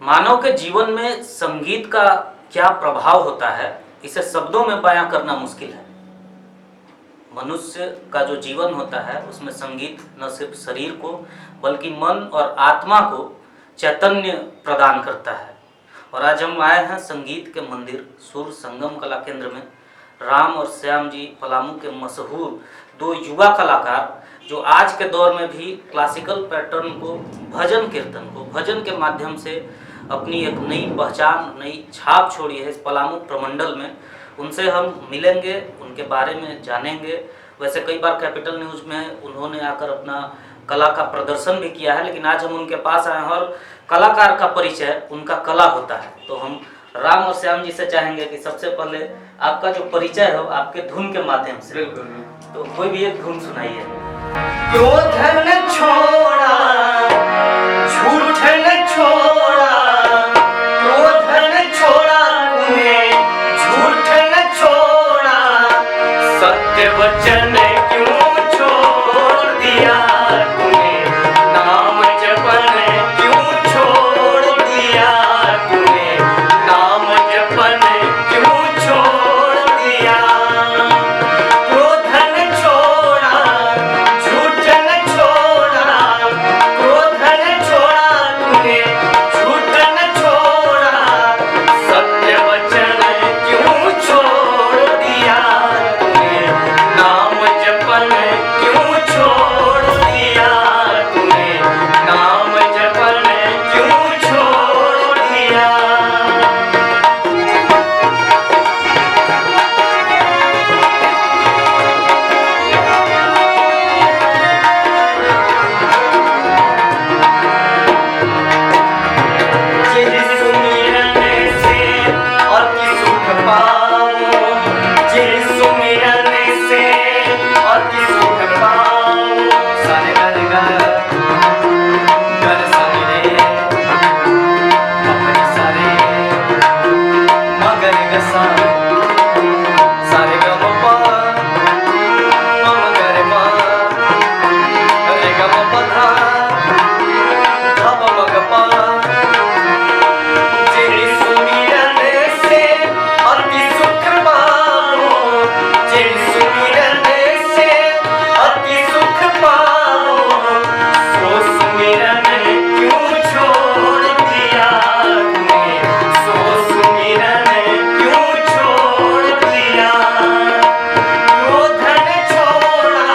मानव के जीवन में संगीत का क्या प्रभाव होता है, इसे शब्दों में बयां करना मुश्किल है। मनुष्य का जो जीवन होता है उसमें संगीत न सिर्फ शरीर को बल्कि मन और आत्मा को चैतन्य प्रदान करता है। और आज हम आए हैं संगीत के मंदिर सुर संगम कला केंद्र में। राम और श्याम जी पलामू के मशहूर दो युवा कलाकार जो आज के दौर में भी क्लासिकल पैटर्न को, भजन कीर्तन को भजन के माध्यम से अपनी एक नई पहचान, नई छाप छोड़ी है इस पलामू प्रमंडल में। उनसे हम मिलेंगे, उनके बारे में जानेंगे। वैसे कई बार कैपिटल न्यूज़ में उन्होंने आकर अपना कला का प्रदर्शन भी किया है, लेकिन आज हम उनके पास आए हैं और कलाकार का परिचय उनका कला होता है। तो हम राम और श्याम जी से चाहेंगे कि सबसे पहले आपका जो परिचय हो आपके धुन के माध्यम से। बिल्कुल। तो कोई भी एक धुन सुनाइए। क्रोध न छोड़ा, झूठ न छोड़ा, क्रोध न छोड़ा तूने, झूठ न छोड़ा, सत्य वचन क्यों छोड़ दिया तूने, नाम जपन क्यों छोड़ दिया तूने, नाम जपन क्यों छोड़ दिया। क्रोध न छोड़ा, झूठ न छोड़ा, क्रोध न छोड़ा तूने, झूठ न छोड़ा, सत्य वचन क्यों छोड़ दिया तूने, नाम जपन क्यों छोड़ दिया तूने, नाम जपन क्यों छोड़ दिया। जिस सुमिरन से और की सुख पाऊं, जिस सुमिरन से और की सुख पाऊं, सारे गर गर गर समिरे अपने सारे मगर गसा सारे गम पा मम गर मा रे गम पधा धप मग पा। जिस सुमिरन से और की सुख पाऊं, जिस सुमिरन से और की सुख पाऊं, सो सुमिरन क्यों छोड़ दिया तूने, सो सुमिरन क्यों छोड़ दिया। क्रोध न छोड़ा,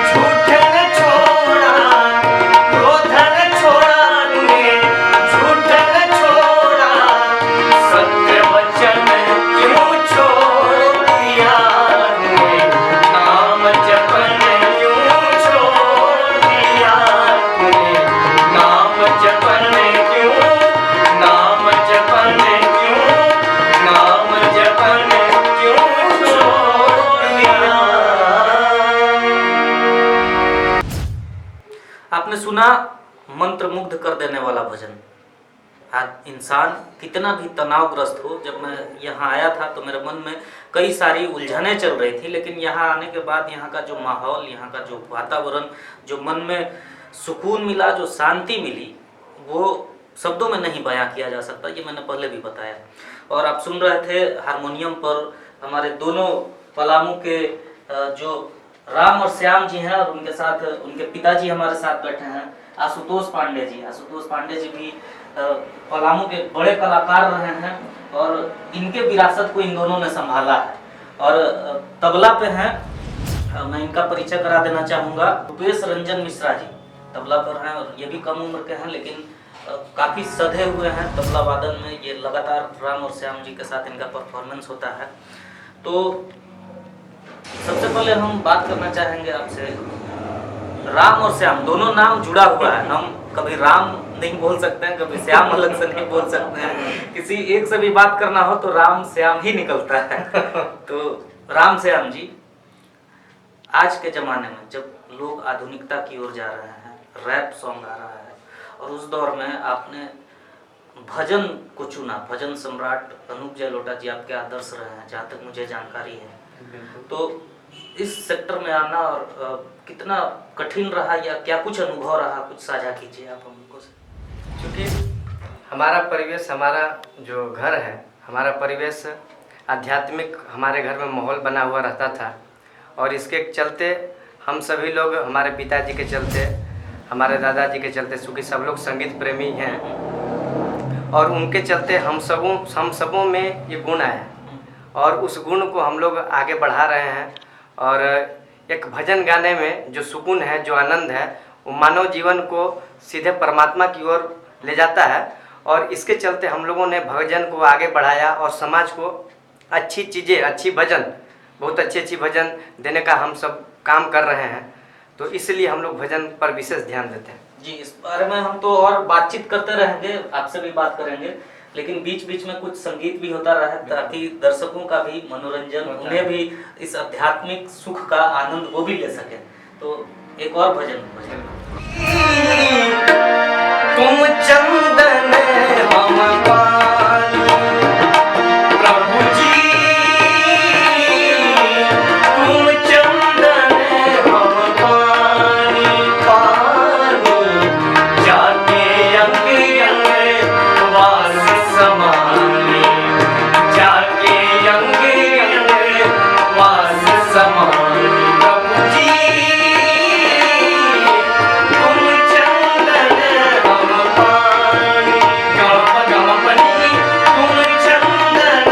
झूठ न छोड़ा, क्रोध न छोड़ा तूने, झूठ न छोड़ा, सत्य वचन क्यों छोड़ दिया तूने, नाम जपन क्यों छोड़ दिया तूने, नाम जपन क्यों, नाम जपन क्यों, नाम जपन क्यों छोड़ दिया। आपने सुना मंत्र मुग्ध कर देने वाला भजन। आज इंसान कितना भी तनावग्रस्त हो, जब मैं यहाँ आया था तो मेरे मन में कई सारी उलझनें चल रही थी, लेकिन यहाँ आने के बाद यहाँ का जो माहौल, यहाँ का जो वातावरण, जो मन में सुकून मिला, जो शांति मिली, वो शब्दों में नहीं बयां किया जा सकता। ये मैंने पहले भी बताया। और आप सुन रहे थे हारमोनियम पर हमारे दोनों पलामू के जो राम और श्याम जी हैं, और उनके साथ उनके पिताजी हमारे साथ बैठे हैं आशुतोष पांडे जी। आशुतोष पांडे जी भी पलामू के बड़े कलाकार रहे हैं और इनके विरासत को इन दोनों ने संभाला है। और तबला पे हैं, मैं इनका परिचय करा देना चाहूँगा, भूपेश रंजन मिश्रा जी तबला पर हैं और ये भी कम उम्र के हैं, लेकिन काफ़ी सधे हुए हैं तबला वादन में। ये लगातार राम और श्याम जी के साथ इनका परफॉर्मेंस होता है। तो सबसे पहले हम बात करना चाहेंगे आपसे, राम और श्याम दोनों नाम जुड़ा हुआ है। हम कभी राम नहीं बोल सकते हैं, कभी श्याम अलग से नहीं बोल सकते हैं। किसी एक से भी बात करना हो तो राम श्याम ही निकलता है। तो राम श्याम जी, आज के ज़माने में जब लोग आधुनिकता की ओर जा रहे हैं, रैप सॉन्ग आ रहा है, और उस दौर में आपने भजन को चुना। भजन सम्राट अनूप जलोटा जी आपके आदर्श रहे हैं, जहाँ तक मुझे जानकारी है। तो इस सेक्टर में आना और कितना कठिन रहा या क्या कुछ अनुभव रहा, कुछ साझा कीजिए आप हम लोगों से। क्योंकि हमारा परिवेश, हमारा जो घर है, हमारा परिवेश आध्यात्मिक हमारे घर में माहौल बना हुआ रहता था। और इसके चलते हम सभी लोग, हमारे पिताजी के चलते, हमारे दादाजी के चलते, चूँकि सब लोग संगीत प्रेमी हैं और उनके चलते हम सबों में ये गुण आया और उस गुण को हम लोग आगे बढ़ा रहे हैं। और एक भजन गाने में जो सुकून है, जो आनंद है, वो मानव जीवन को सीधे परमात्मा की ओर ले जाता है। और इसके चलते हम लोगों ने भजन को आगे बढ़ाया और समाज को अच्छी चीज़ें, अच्छी भजन, बहुत अच्छी भजन देने का हम सब काम कर रहे हैं। तो इसलिए हम लोग भजन पर विशेष ध्यान देते हैं। जी, इस बारे में हम तो और बातचीत करते रहेंगे, आपसे भी बात करेंगे, लेकिन बीच बीच में कुछ संगीत भी होता रहे ताकि दर्शकों का भी मनोरंजन, उन्हें भी इस आध्यात्मिक सुख का आनंद वो भी ले सके। तो एक और भजन तुम चंदन हम पानी, प्रभु जी तुम चंदन हम पानी, पानी जाके अंग अंग वास समानी, जाके अंग अंग वास समानी, प्रभु जी तुम चंदन हम पानी, गम गम पनी तुम चंदन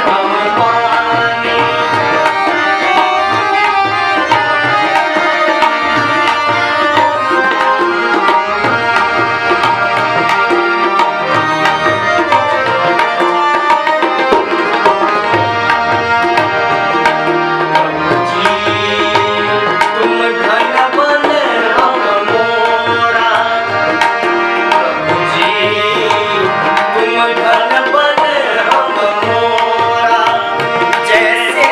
हम पानी। तुम घन बन हम मोरा, प्रभु जी तुम घन बन हम मोरा, जैसे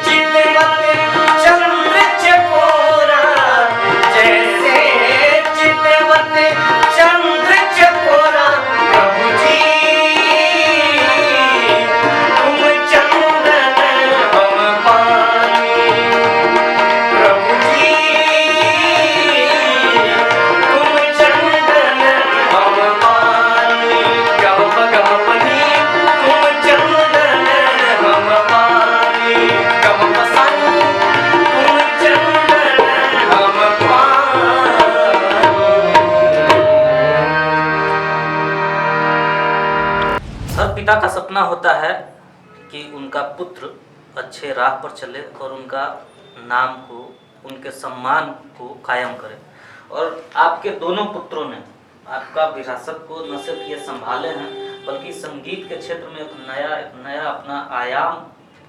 चितवत चंद्र चकोरा, जैसे चितवत चंद्र चकोरा, प्रभु जी तुम चंदन हम पानी, प्रभु जी तुम चंदन हम पानी, गम गम पनी तुम चंदन हम पानी, गम पसन तुम चंदन हम पानी। हर पिता का सपना होता है कि उनका पुत्र अच्छे राह पर चले और उनका नाम को, उनके सम्मान को कायम करे। और आपके दोनों पुत्रों ने आपका विरासत को न सिर्फ ये संभाले हैं, बल्कि संगीत के क्षेत्र में एक नया अपना आयाम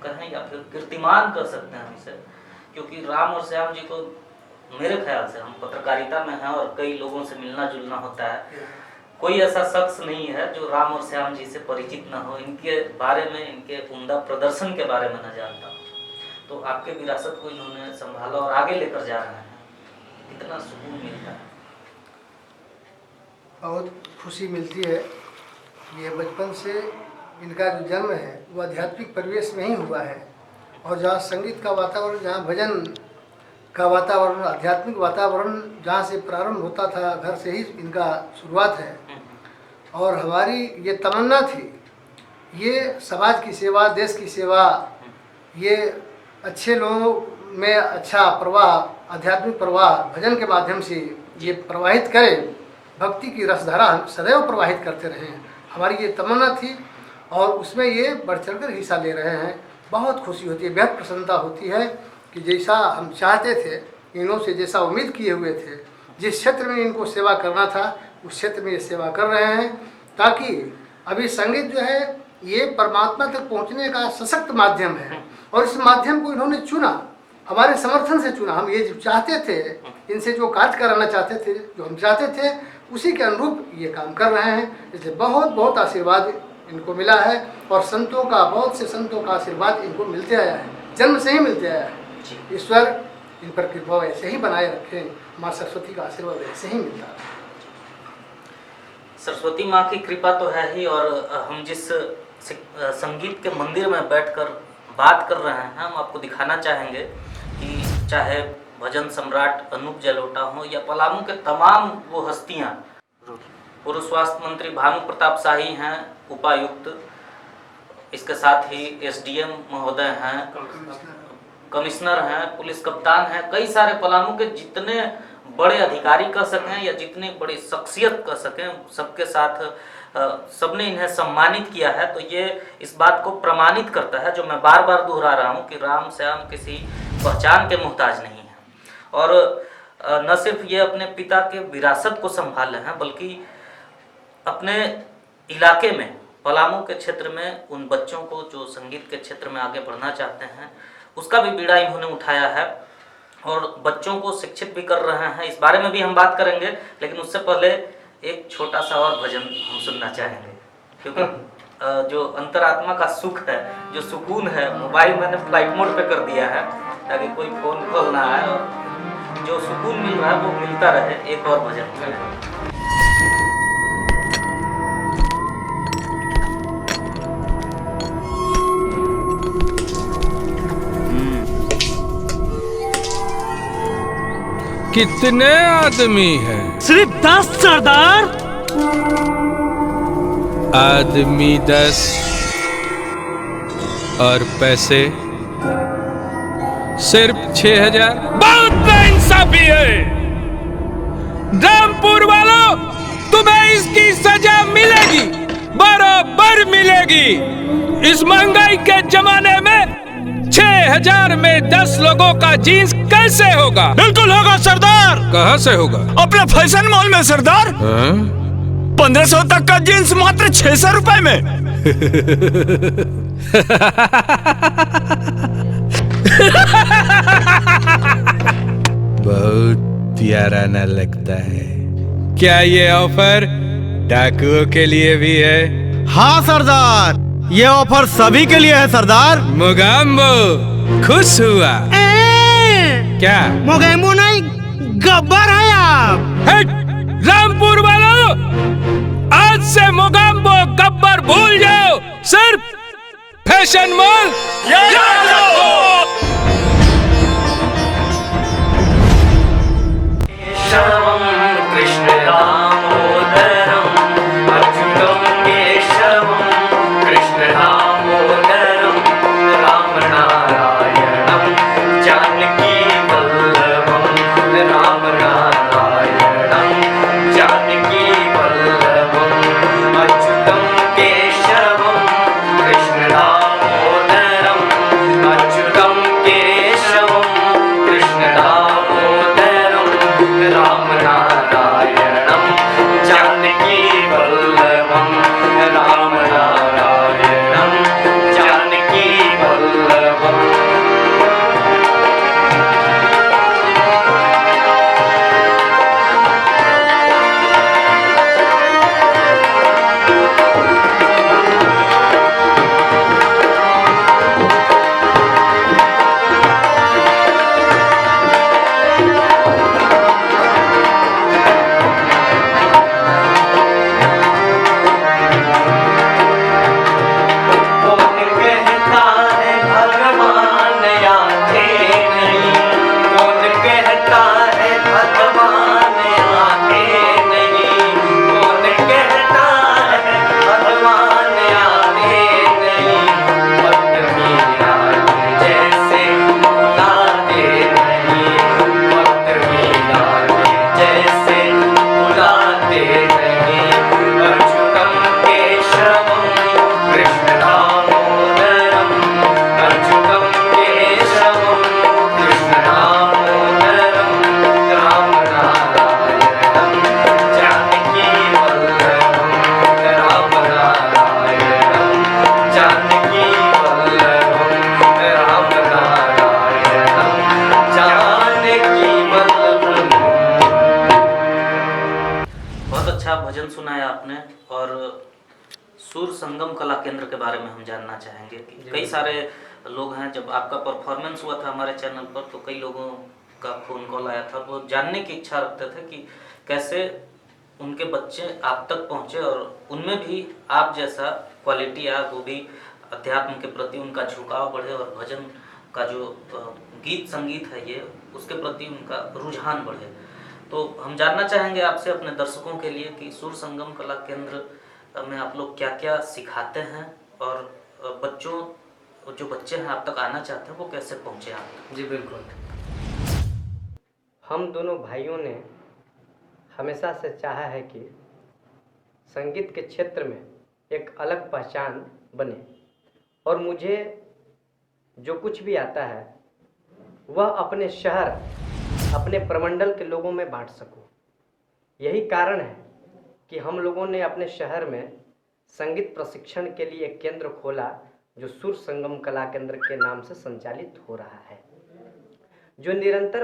कहें या फिर कीर्तिमान कर सकते हैं हम इसे। क्योंकि राम और श्याम जी को मेरे ख्याल से, हम पत्रकारिता में हैं और कई लोगों से मिलना जुलना होता है, कोई ऐसा शख्स नहीं है जो राम और श्याम जी से परिचित न हो, इनके बारे में, इनके उम्दा प्रदर्शन के बारे में न जानता हो। तो आपके विरासत को इन्होंने संभाला और आगे लेकर जा रहे हैं, कितना सुकून मिलता है। बहुत खुशी मिलती है। ये बचपन से इनका जो जन्म है वो आध्यात्मिक परिवेश में ही हुआ है और जहाँ संगीत का वातावरण, जहाँ भजन का वातावरण, आध्यात्मिक वातावरण जहाँ से प्रारंभ होता था, घर से ही इनका शुरुआत है। और हमारी ये तमन्ना थी, ये समाज की सेवा, देश की सेवा, ये अच्छे लोगों में अच्छा प्रवाह, आध्यात्मिक प्रवाह भजन के माध्यम से ये प्रवाहित करें, भक्ति की रसधारा सदैव प्रवाहित करते रहें, हमारी ये तमन्ना थी और उसमें ये बढ़ चढ़कर हिस्सा ले रहे हैं। बहुत खुशी होती है, बेहद प्रसन्नता होती है कि जैसा हम चाहते थे, इन्हों से जैसा उम्मीद किए हुए थे, जिस क्षेत्र में इनको सेवा करना था उस क्षेत्र में ये सेवा कर रहे हैं, ताकि अभी संगीत जो है ये परमात्मा तक पहुंचने का सशक्त माध्यम है। और इस माध्यम को इन्होंने चुना, हमारे समर्थन से चुना। हम ये जो चाहते थे, इनसे जो कार्य कराना चाहते थे, जो हम चाहते थे, उसी के अनुरूप ये काम कर रहे हैं। इसलिए बहुत बहुत आशीर्वाद इनको मिला है और संतों का, बहुत से संतों का आशीर्वाद इनको मिलते आया है, जन्म से ही मिलते आया है। ईश्वर इन पर कृपा ऐसे ही बनाए रखें, माँ सरस्वती का आशीर्वाद ऐसे ही मिलता है। सरस्वती माँ की कृपा तो है ही, और हम जिस संगीत के मंदिर में बैठकर बात कर रहे हैं, हम आपको दिखाना चाहेंगे कि चाहे भजन सम्राट अनूप जलोटा हो या पलामू के तमाम वो हस्तियाँ, पूर्व स्वास्थ्य मंत्री भानु प्रताप शाही हैं, उपायुक्त, इसके साथ ही एसडीएम महोदय हैं, कमिश्नर हैं, पुलिस कप्तान हैं, कई सारे पलामू के जितने बड़े अधिकारी कह सकें या जितनी बड़ी शख्सियत कह सकें, सबके साथ सबने इन्हें सम्मानित किया है। तो ये इस बात को प्रमाणित करता है, जो मैं बार बार दोहरा रहा हूँ, कि राम श्याम किसी पहचान के मोहताज नहीं है। और न सिर्फ ये अपने पिता के विरासत को संभाले हैं, बल्कि अपने इलाके में, पलामू के क्षेत्र में उन बच्चों को जो संगीत के क्षेत्र में आगे बढ़ना चाहते हैं, उसका भी बीड़ा इन्होंने उठाया है और बच्चों को शिक्षित भी कर रहे हैं। इस बारे में भी हम बात करेंगे, लेकिन उससे पहले एक छोटा सा और भजन हम सुनना चाहेंगे, क्योंकि जो अंतरात्मा का सुख है, जो सुकून है, मोबाइल मैंने फ्लाइट मोड पे कर दिया है ताकि कोई फोन कॉल ना आए, और जो सुकून मिल रहा है वो मिलता रहे। एक और भजन कितने आदमी हैं? सिर्फ 10 सरदार। आदमी 10 और पैसे सिर्फ 6000। बहुत नाइंसाफी है। रामपुर वालों, तुम्हें इसकी सजा मिलेगी, बराबर मिलेगी। इस महंगाई के जमाने में 6000 में 10 लोगों का जीन्स कैसे होगा? बिल्कुल होगा सरदार। कहाँ से होगा? अपने फैशन मॉल में सरदार। 1500 तक का जीन्स मात्र 600 रुपए में। बहुत प्यारा ना लगता है क्या ये ऑफर डाकुओं के लिए भी है? हाँ सरदार, ये ऑफर सभी के लिए है सरदार। मोगाम्बो खुश हुआ। क्या मोगेम्बो नहीं, गब्बर है आप। रामपुर वालों, आज से मोगाम्बो गब्बर भूल जाओ, सिर्फ फैशन मॉल। कृष्ण दामोदरम अच्युतम केशवम, कृष्ण दामोदरम राम नारायणम जानकी वल्लभम, राम नारायणम जानकी वल्लभम, अच्युतम केशवम कृष्ण दामोदरम, अच्युतम केशवम कृष्ण दामोदरम राम नारायणम जानकी वल्लभम, राम नारायणम जानकी वल्लभम। भजन सुनाया आपने। और सुर संगम कला केंद्र के बारे में हम जानना चाहेंगे कि कई सारे लोग हैं, जब आपका परफॉर्मेंस हुआ था हमारे चैनल पर तो कई लोगों का फोन कॉल आया था, वो जानने की इच्छा रखते थे कि कैसे उनके बच्चे आप तक पहुँचे और उनमें भी आप जैसा क्वालिटी आए, वो भी अध्यात्म के प्रति उनका झुकाव बढ़े और भजन का जो गीत संगीत है ये उसके प्रति उनका रुझान बढ़े। तो हम जानना चाहेंगे आपसे अपने दर्शकों के लिए कि सुर संगम कला केंद्र में आप लोग क्या क्या सिखाते हैं और जो बच्चे हैं आप तक आना चाहते हैं वो कैसे पहुँचे आप तक? जी बिल्कुल। हम दोनों भाइयों ने हमेशा से चाहा है कि संगीत के क्षेत्र में एक अलग पहचान बने और मुझे जो कुछ भी आता है वह अपने शहर, अपने प्रमंडल के लोगों में बांट सकूं। यही कारण है कि हम लोगों ने अपने शहर में संगीत प्रशिक्षण के लिए एक केंद्र खोला जो सुर संगम कला केंद्र के नाम से संचालित हो रहा है, जो निरंतर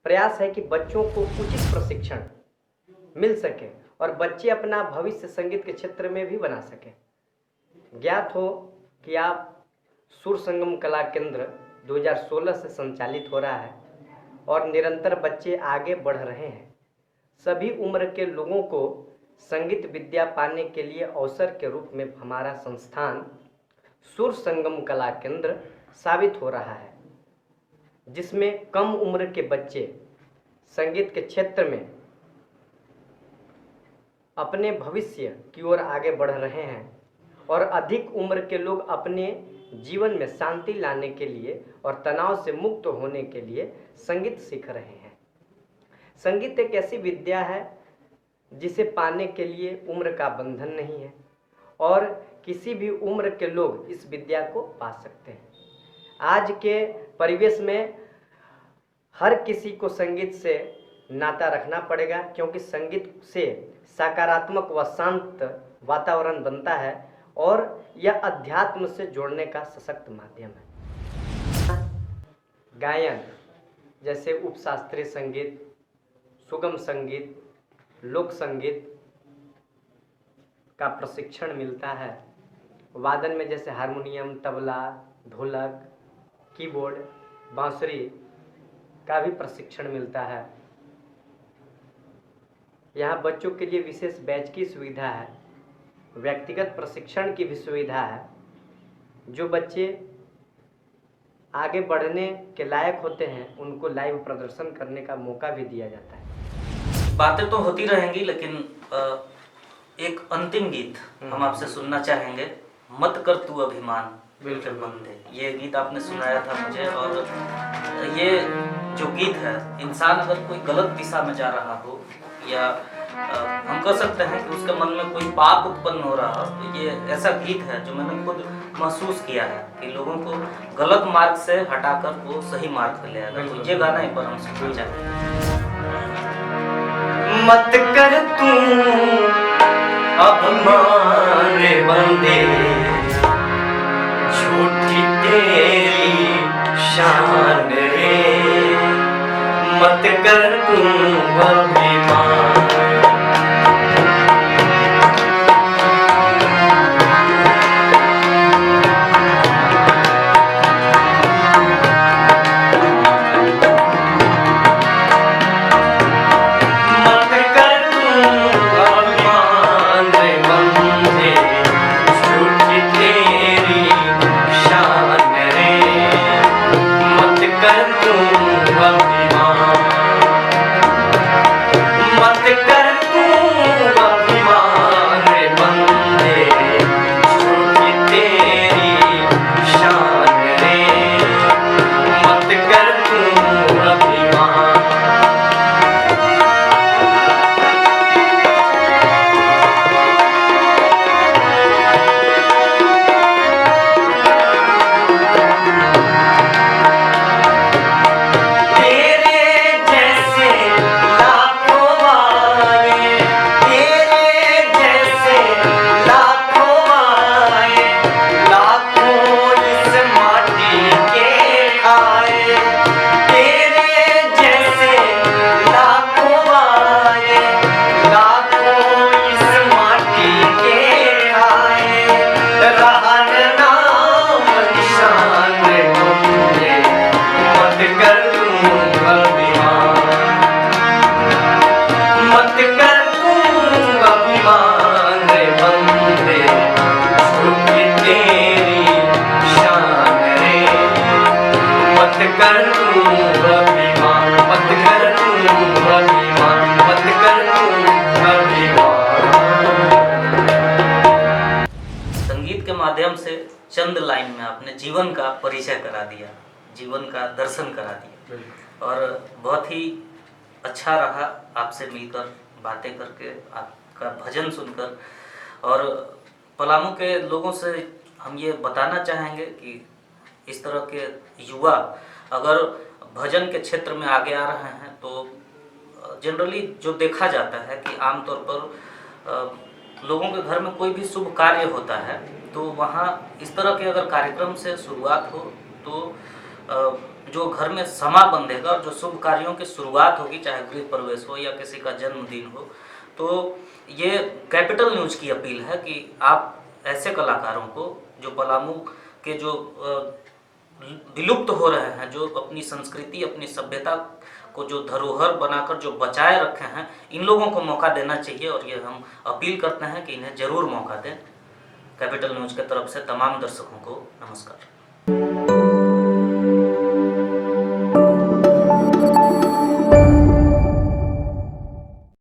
प्रयास है कि बच्चों को उचित प्रशिक्षण मिल सके और बच्चे अपना भविष्य संगीत के क्षेत्र में भी बना सकें। ज्ञात हो कि आप सुर संगम कला केंद्र 2016 से संचालित हो रहा है और निरंतर बच्चे आगे बढ़ रहे हैं। सभी उम्र के लोगों को संगीत विद्या पाने के लिए अवसर के रूप में हमारा संस्थान सुर संगम कला केंद्र साबित हो रहा है, जिसमें कम उम्र के बच्चे संगीत के क्षेत्र में अपने भविष्य की ओर आगे बढ़ रहे हैं और अधिक उम्र के लोग अपने जीवन में शांति लाने के लिए और तनाव से मुक्त होने के लिए संगीत सीख रहे हैं। संगीत एक ऐसी विद्या है जिसे पाने के लिए उम्र का बंधन नहीं है और किसी भी उम्र के लोग इस विद्या को पा सकते हैं। आज के परिवेश में हर किसी को संगीत से नाता रखना पड़ेगा, क्योंकि संगीत से सकारात्मक व शांत वातावरण बनता है और यह अध्यात्म से जोड़ने का सशक्त माध्यम है। गायन जैसे उपशास्त्रीय संगीत, सुगम संगीत, लोक संगीत का प्रशिक्षण मिलता है। वादन में जैसे हारमोनियम, तबला, ढोलक, कीबोर्ड, बांसुरी का भी प्रशिक्षण मिलता है। यहाँ बच्चों के लिए विशेष बैच की सुविधा है, व्यक्तिगत प्रशिक्षण की भी सुविधा है। जो बच्चे आगे बढ़ने के लायक होते हैं उनको लाइव प्रदर्शन करने का मौका भी दिया जाता है। बातें तो होती रहेंगी, लेकिन एक अंतिम गीत हम आपसे सुनना चाहेंगे, मत कर तू अभिमान बिल्कुल बंदे। ये गीत आपने सुनाया था मुझे, और ये जो गीत है, इंसान अगर कोई गलत दिशा में जा रहा हो या हम कह सकते हैं कि उसके मन में कोई पाप उत्पन्न हो रहा हो, तो ये ऐसा गीत है जो मैंने खुद महसूस किया है कि लोगों को गलत मार्ग से हटाकर वो सही मार्ग पे ले आएगा। तो ये गाना एक बार हम सुनना चाहेंगे। मत कर तू अभिमान बंदे, झूठी तेरी शान रे, मत कर तू अभिमान। चंद लाइन में आपने जीवन का परिचय करा दिया, जीवन का दर्शन करा दिया, और बहुत ही अच्छा रहा आपसे मिलकर, बातें करके, आपका भजन सुनकर। और पलामू के लोगों से हम ये बताना चाहेंगे कि इस तरह के युवा अगर भजन के क्षेत्र में आगे आ रहे हैं तो जनरली जो देखा जाता है कि आमतौर पर लोगों के घर में कोई भी शुभ कार्य होता है तो वहाँ इस तरह के अगर कार्यक्रम से शुरुआत हो तो जो घर में समा बंधेगा और जो शुभ कार्यों की शुरुआत होगी, चाहे गृह प्रवेश हो या किसी का जन्मदिन हो, तो ये कैपिटल न्यूज़ की अपील है कि आप ऐसे कलाकारों को जो पलामू के जो विलुप्त हो रहे हैं, जो अपनी संस्कृति, अपनी सभ्यता को जो धरोहर बनाकर जो बचाए रखे हैं, इन लोगों को मौका देना चाहिए। और ये हम अपील करते हैं कि इन्हें ज़रूर मौका दें। कैपिटल न्यूज़ की तरफ से तमाम दर्शकों को नमस्कार।